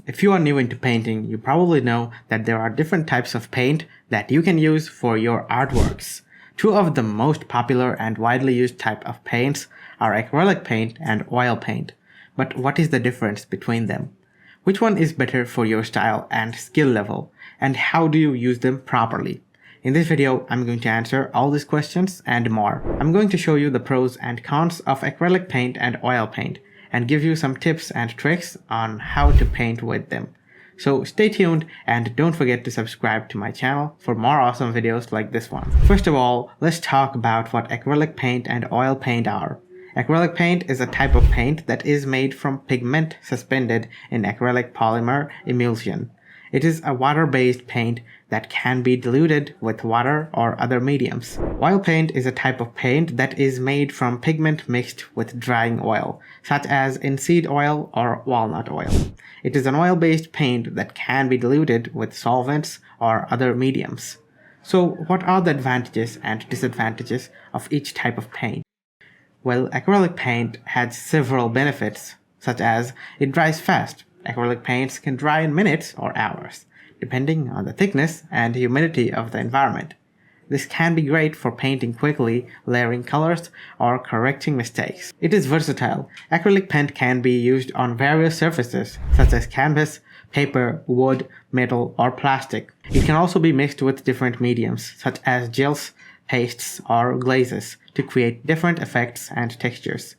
If you are new into painting, you probably know that there are different types of paint that you can use for your artworks. Two of the most popular and widely used type of paints are acrylic paint and oil paint. But what is the difference between them? Which one is better for your style and skill level? And how do you use them properly? In this video, I'm going to answer all these questions and more. I'm going to show you the pros and cons of acrylic paint and oil paint, and give you some tips and tricks on how to paint with them. So stay tuned and don't forget to subscribe to my channel for more awesome videos like this one. First of all, let's talk about what acrylic paint and oil paint are. Acrylic paint is a type of paint that is made from pigment suspended in acrylic polymer emulsion. It is a water-based paint that can be diluted with water or other mediums. Oil paint is a type of paint that is made from pigment mixed with drying oil, such as linseed oil or walnut oil. It is an oil-based paint that can be diluted with solvents or other mediums. So what are the advantages and disadvantages of each type of paint? Well, acrylic paint has several benefits, such as it dries fast. Acrylic paints can dry in minutes or hours, depending on the thickness and humidity of the environment. This can be great for painting quickly, layering colors, or correcting mistakes. It is versatile. Acrylic paint can be used on various surfaces, such as canvas, paper, wood, metal, or plastic. It can also be mixed with different mediums, such as gels, pastes, or glazes, to create different effects and textures.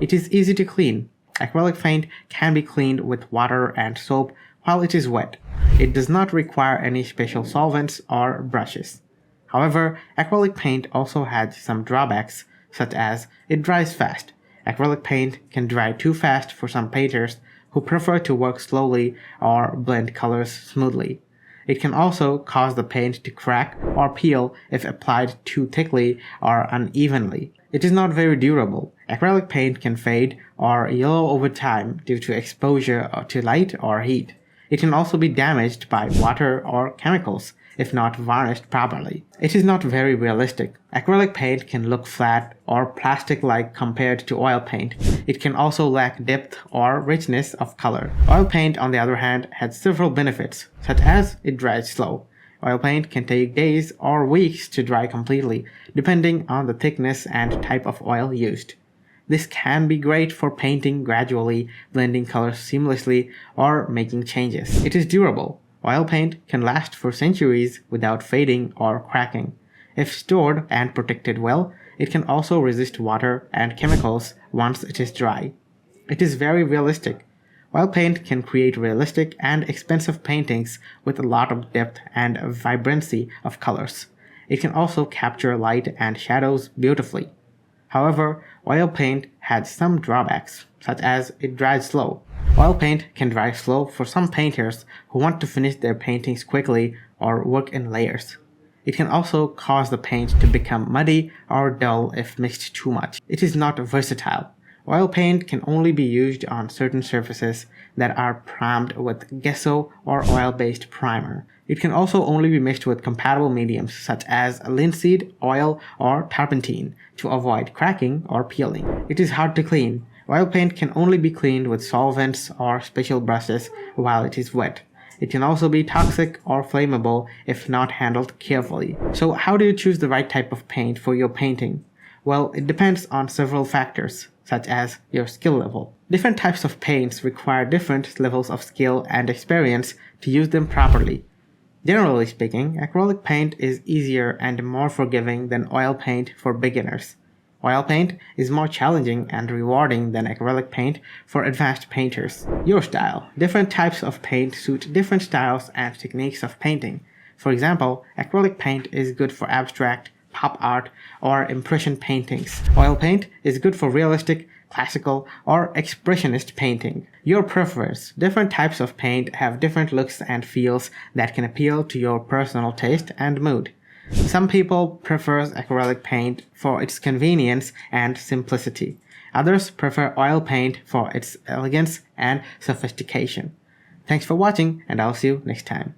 It is easy to clean. Acrylic paint can be cleaned with water and soap while it is wet. It does not require any special solvents or brushes. However, acrylic paint also has some drawbacks, such as it dries fast. Acrylic paint can dry too fast for some painters who prefer to work slowly or blend colors smoothly. It can also cause the paint to crack or peel if applied too thickly or unevenly. It is not very durable. Acrylic paint can fade or yellow over time due to exposure to light or heat. It can also be damaged by water or chemicals if not varnished properly. It is not very realistic. Acrylic paint can look flat or plastic-like compared to oil paint. It can also lack depth or richness of color. Oil paint, on the other hand, has several benefits, such as it dries slow. Oil paint can take days or weeks to dry completely, depending on the thickness and type of oil used. This can be great for painting gradually, blending colors seamlessly, or making changes. It is durable. Oil paint can last for centuries without fading or cracking. If stored and protected well, it can also resist water and chemicals once it is dry. It is very realistic. Oil paint can create realistic and expensive paintings with a lot of depth and vibrancy of colors. It can also capture light and shadows beautifully. However, oil paint has some drawbacks, such as it dries slow. Oil paint can dry slow for some painters who want to finish their paintings quickly or work in layers. It can also cause the paint to become muddy or dull if mixed too much. It is not versatile. Oil paint can only be used on certain surfaces that are primed with gesso or oil-based primer. It can also only be mixed with compatible mediums such as linseed, oil, or turpentine to avoid cracking or peeling. It is hard to clean. Oil paint can only be cleaned with solvents or special brushes while it is wet. It can also be toxic or flammable if not handled carefully. So how do you choose the right type of paint for your painting? Well, it depends on several factors, such as your skill level. Different types of paints require different levels of skill and experience to use them properly. Generally speaking, acrylic paint is easier and more forgiving than oil paint for beginners. Oil paint is more challenging and rewarding than acrylic paint for advanced painters. Your style. Different types of paint suit different styles and techniques of painting. For example, acrylic paint is good for abstract, pop art, or impression paintings. Oil paint is good for realistic, classical, or expressionist painting. Your preference. Different types of paint have different looks and feels that can appeal to your personal taste and mood. Some people prefer acrylic paint for its convenience and simplicity. Others prefer oil paint for its elegance and sophistication. Thanks for watching, and I'll see you next time.